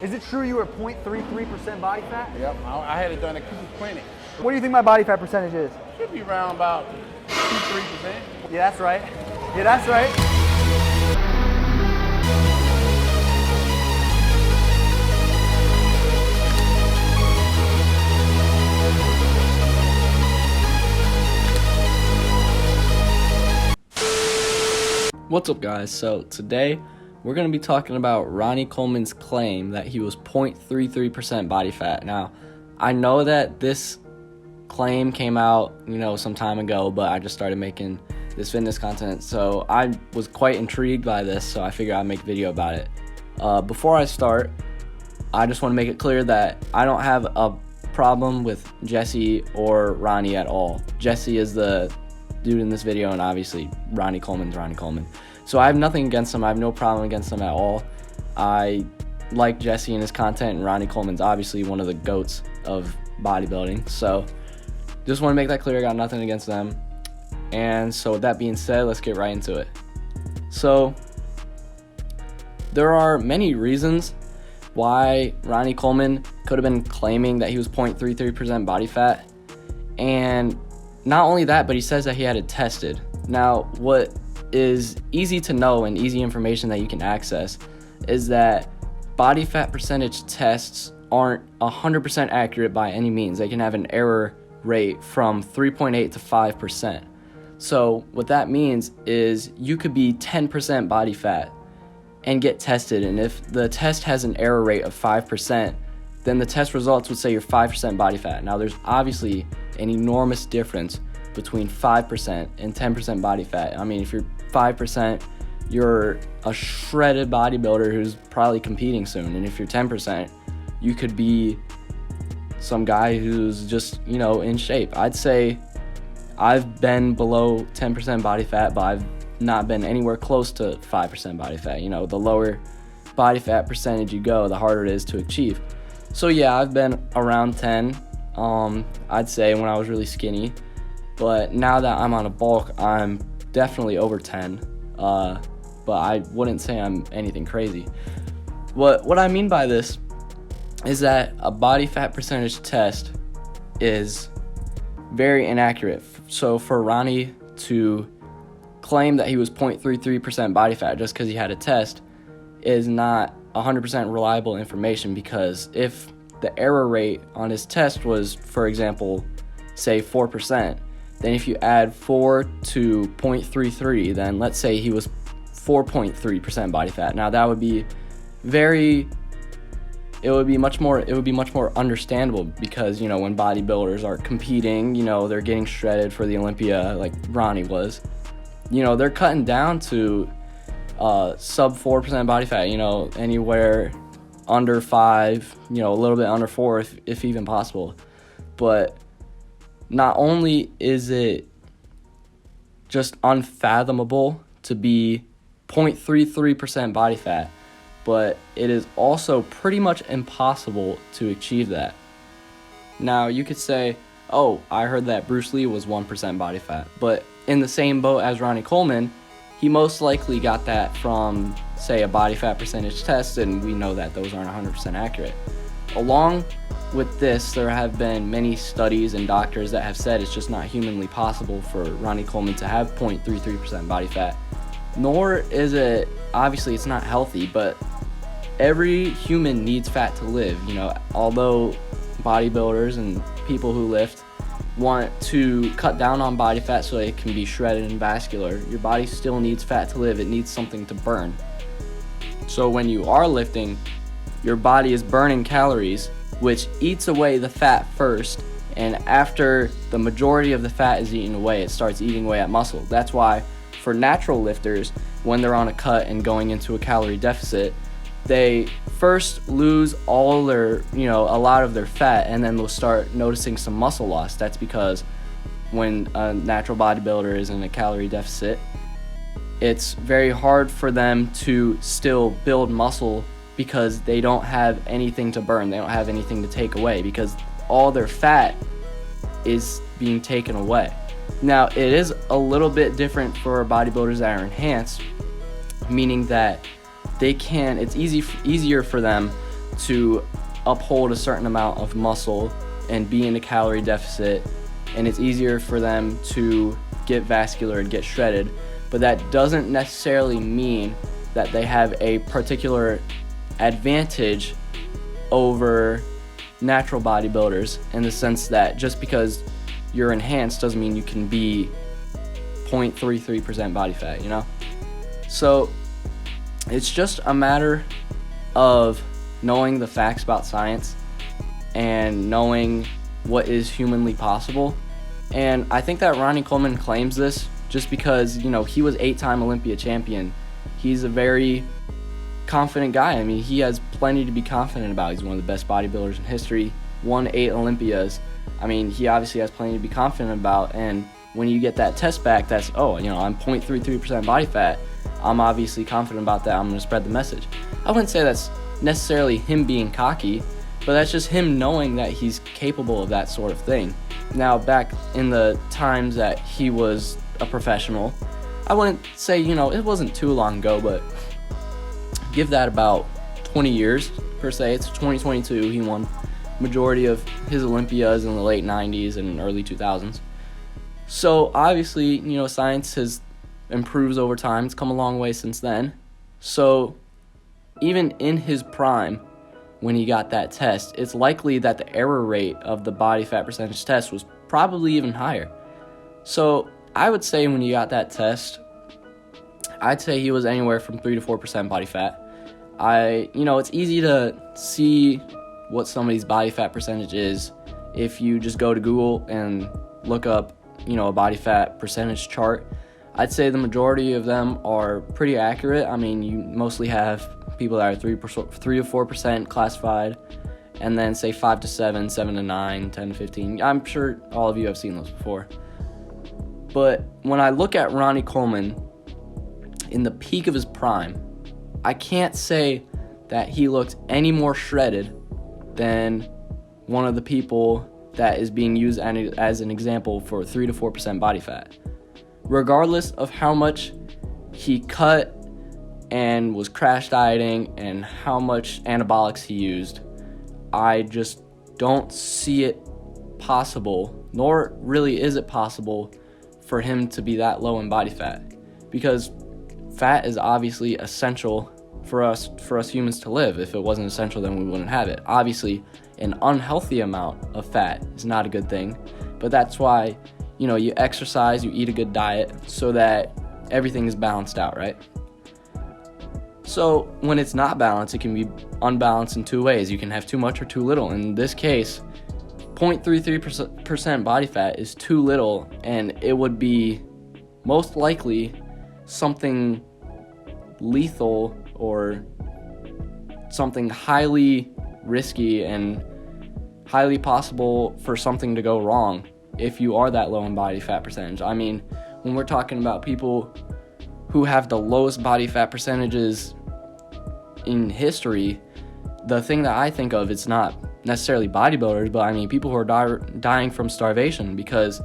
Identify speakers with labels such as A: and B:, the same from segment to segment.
A: Is it true you were 0.33% body fat?
B: Yep, I had it done at Cooper Clinic.
A: What do you think my body fat percentage is?
B: Should be around about 2-3%.
A: Yeah, that's right. Yeah, that's right.
C: What's up, guys? So today we're going to be talking about Ronnie Coleman's claim that he was 0.33% body fat. Now, I know that this claim came out, some time ago, but I just started making this fitness content, so I was quite intrigued by this, so I figured I'd make a video about it. Before I start, I just want to make it clear that I don't have a problem with Jesse or Ronnie at all. Jesse is the dude in this video, and obviously Ronnie Coleman's Ronnie Coleman. So I have nothing against him. I have no problem against him at all. I like Jesse and his content, and Ronnie Coleman's obviously one of the GOATs of bodybuilding. So just want to make that clear. I got nothing against them. And so with that being said, let's get right into it. So there are many reasons why Ronnie Coleman could have been claiming that he was 0.33% body fat. And not only that, but he says that he had it tested. Now, what is easy to know and easy information that you can access is that body fat percentage tests aren't 100% accurate by any means. They can have an error rate from 3.8 to 5%. So what that means is you could be 10% body fat and get tested, and if the test has an error rate of 5%, then the test results would say you're 5% body fat. Now, there's obviously an enormous difference between 5% and 10% body fat. I mean, if you're 5%, you're a shredded bodybuilder who's probably competing soon. And if you're 10%, you could be some guy who's just, in shape. I'd say I've been below 10% body fat, but I've not been anywhere close to 5% body fat. The lower body fat percentage you go, the harder it is to achieve. So yeah, I've been around 10, I'd say, when I was really skinny. But now that I'm on a bulk, I'm definitely over 10. But I wouldn't say I'm anything crazy. What I mean by this is that a body fat percentage test is very inaccurate. So for Ronnie to claim that he was 0.33% body fat just because he had a test is not 100% reliable information, because if the error rate on his test was, for example, say 4%, then if you add 4 to 0.33, then let's say he was 4.3% body fat. Now that would be it would be much more understandable, because when bodybuilders are competing, they're getting shredded for the Olympia like Ronnie was. They're cutting down to sub 4% body fat, anywhere under 5, a little bit under 4 if even possible. But not only is it just unfathomable to be 0.33% body fat, but it is also pretty much impossible to achieve that. Now, you could say, oh, I heard that Bruce Lee was 1% body fat, but in the same boat as Ronnie Coleman, he most likely got that from, say, a body fat percentage test, and we know that those aren't 100% accurate. Along with this, there have been many studies and doctors that have said it's just not humanly possible for Ronnie Coleman to have 0.33% body fat. Nor is it, obviously it's not healthy, but every human needs fat to live. Although bodybuilders and people who lift want to cut down on body fat so it can be shredded and vascular, your body still needs fat to live. It needs something to burn. So when you are lifting, your body is burning calories, which eats away the fat first, and after the majority of the fat is eaten away, it starts eating away at muscle. That's why for natural lifters, when they're on a cut and going into a calorie deficit, they first lose all their, a lot of their fat, and then they'll start noticing some muscle loss. That's because when a natural bodybuilder is in a calorie deficit, it's very hard for them to still build muscle, because they don't have anything to burn. They don't have anything to take away, because all their fat is being taken away. Now, it is a little bit different for bodybuilders that are enhanced, meaning that it's easier for them to uphold a certain amount of muscle and be in a calorie deficit, and it's easier for them to get vascular and get shredded. But that doesn't necessarily mean that they have a particular advantage over natural bodybuilders, in the sense that just because you're enhanced doesn't mean you can be 0.33% body fat, you know? So it's just a matter of knowing the facts about science and knowing what is humanly possible. And I think that Ronnie Coleman claims this just because, you know, he was 8-time Olympia champion. He's a very confident guy. I mean, he has plenty to be confident about. He's one of the best bodybuilders in history, won 8 Olympias. I mean, he obviously has plenty to be confident about. And when you get that test back, that's, oh, you know, I'm 0.33% body fat. I'm obviously confident about that. I'm going to spread the message. I wouldn't say that's necessarily him being cocky, but that's just him knowing that he's capable of that sort of thing. Now, back in the times that he was a professional, I wouldn't say, you know, it wasn't too long ago, but give that about 20 years per se. It's 2022. He won majority of his Olympias in the late 90s and early 2000s. So obviously, you know, science has improves over time. It's come a long way since then. So even in his prime, when he got that test, it's likely that the error rate of the body fat percentage test was probably even higher. So I would say when you got that test, I'd say he was anywhere from 3 to 4% body fat. You know, it's easy to see what somebody's body fat percentage is if you just go to Google and look up, you know, a body fat percentage chart. I'd say the majority of them are pretty accurate. I mean, you mostly have people that are 3 to 4% classified, and then say 5 to 7, 7 to 9, 10 to 15. I'm sure all of you have seen those before. But when I look at Ronnie Coleman in the peak of his prime, I can't say that he looked any more shredded than one of the people that is being used as an example for 3 to 4% body fat. Regardless of how much he cut and was crash dieting and how much anabolics he used, I just don't see it possible, nor really is it possible for him to be that low in body fat, because fat is obviously essential for us humans to live. If it wasn't essential, then we wouldn't have it. Obviously, an unhealthy amount of fat is not a good thing, but that's why, you know, you exercise, you eat a good diet so that everything is balanced out, right? So when it's not balanced, it can be unbalanced in two ways. You can have too much or too little. In this case, 0.33% body fat is too little, and it would be most likely something lethal or something highly risky and highly possible for something to go wrong if you are that low in body fat percentage. I mean, when we're talking about people who have the lowest body fat percentages in history, the thing that I think of, it's not necessarily bodybuilders, but I mean people who are dying from starvation, because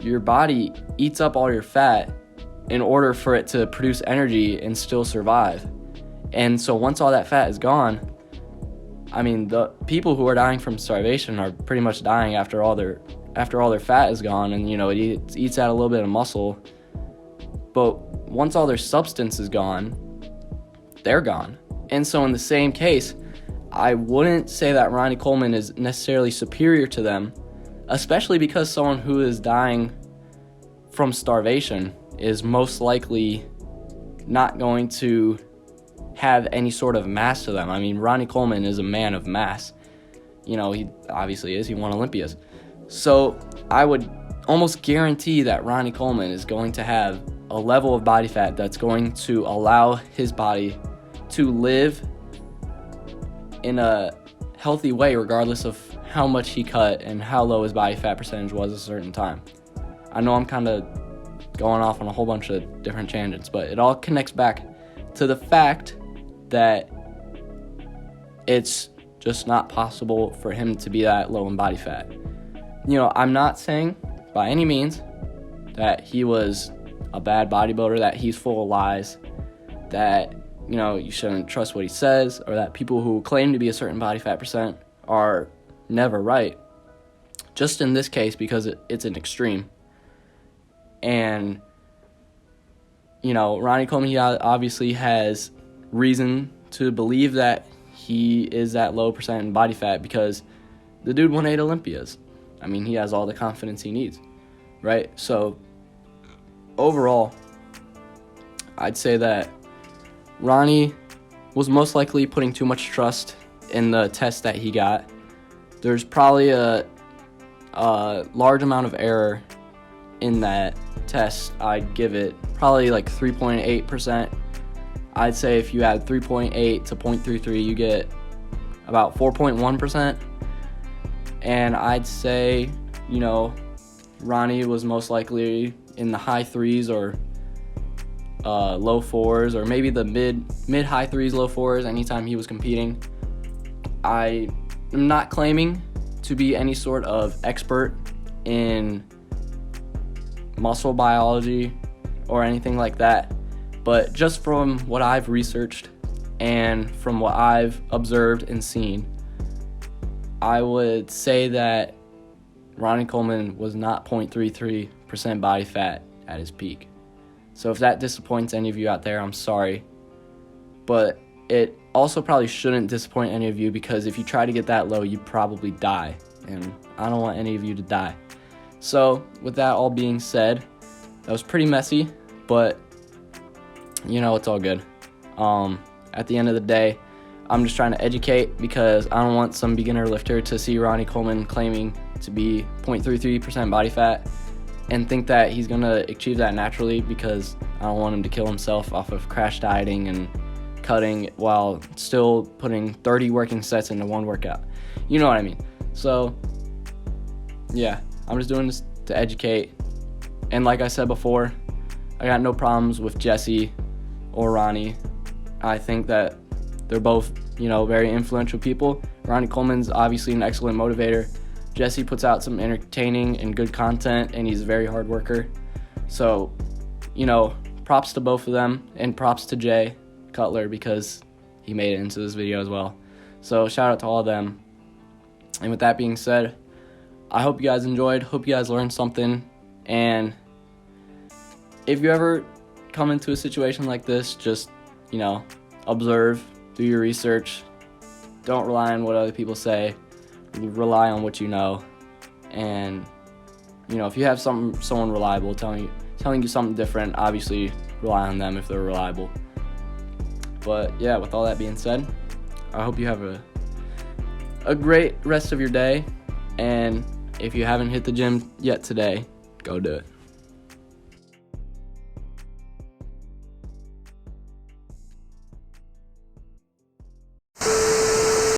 C: your body eats up all your fat in order for it to produce energy and still survive. And so once all that fat is gone, I mean, the people who are dying from starvation are pretty much dying after all their fat is gone, and you know, it eats out a little bit of muscle. But once all their substance is gone, they're gone. And so in the same case, I wouldn't say that Ronnie Coleman is necessarily superior to them, especially because someone who is dying from starvation is most likely not going to have any sort of mass to them. I mean, Ronnie Coleman is a man of mass. You know, he obviously is. He won Olympias. So I would almost guarantee that Ronnie Coleman is going to have a level of body fat that's going to allow his body to live in a healthy way, regardless of how much he cut and how low his body fat percentage was at a certain time. I know I'm kind of going off on a whole bunch of different tangents, but it all connects back to the fact that it's just not possible for him to be that low in body fat. You know, I'm not saying by any means that he was a bad bodybuilder, that he's full of lies, that you shouldn't trust what he says, or that people who claim to be a certain body fat percent are never right. Just in this case, because it's an extreme. And, Ronnie Coleman, he obviously has reason to believe that he is that low percent in body fat because the dude won 8 Olympias. I mean, he has all the confidence he needs, right? So, overall, I'd say that Ronnie was most likely putting too much trust in the test that he got. There's probably a large amount of error in that test. I'd give it probably like 3.8%. I'd say if you add 3.8 to 0.33, you get about 4.1%. And I'd say, Ronnie was most likely in the high 3s or low 4s, or maybe the mid high 3s, low 4s anytime he was competing. I am not claiming to be any sort of expert in muscle biology or anything like that, but just from what I've researched and from what I've observed and seen, I would say that Ronnie Coleman was not 0.33% body fat at his peak. So if that disappoints any of you out there, I'm sorry. But it also probably shouldn't disappoint any of you, because if you try to get that low, you'd probably die. And I don't want any of you to die. So with that all being said, that was pretty messy, but it's all good. At the end of the day, I'm just trying to educate, because I don't want some beginner lifter to see Ronnie Coleman claiming to be 0.33% body fat and think that he's going to achieve that naturally, because I don't want him to kill himself off of crash dieting and cutting while still putting 30 working sets into one workout. You know what I mean? So, yeah, I'm just doing this to educate. And like I said before, I got no problems with Jesse or Ronnie. I think that they're both, very influential people. Ronnie Coleman's obviously an excellent motivator. Jesse puts out some entertaining and good content, and he's a very hard worker. So, props to both of them, and props to Jay Cutler, because he made it into this video as well. So shout out to all of them. And with that being said, I hope you guys enjoyed. Hope you guys learned something. And if you ever come into a situation like this, just, observe, do your research. Don't rely on what other people say. Rely on what you know. And, if you have someone reliable telling you something different, obviously rely on them if they're reliable. But yeah, with all that being said, I hope you have a great rest of your day. And if you haven't hit the gym yet today, go do it.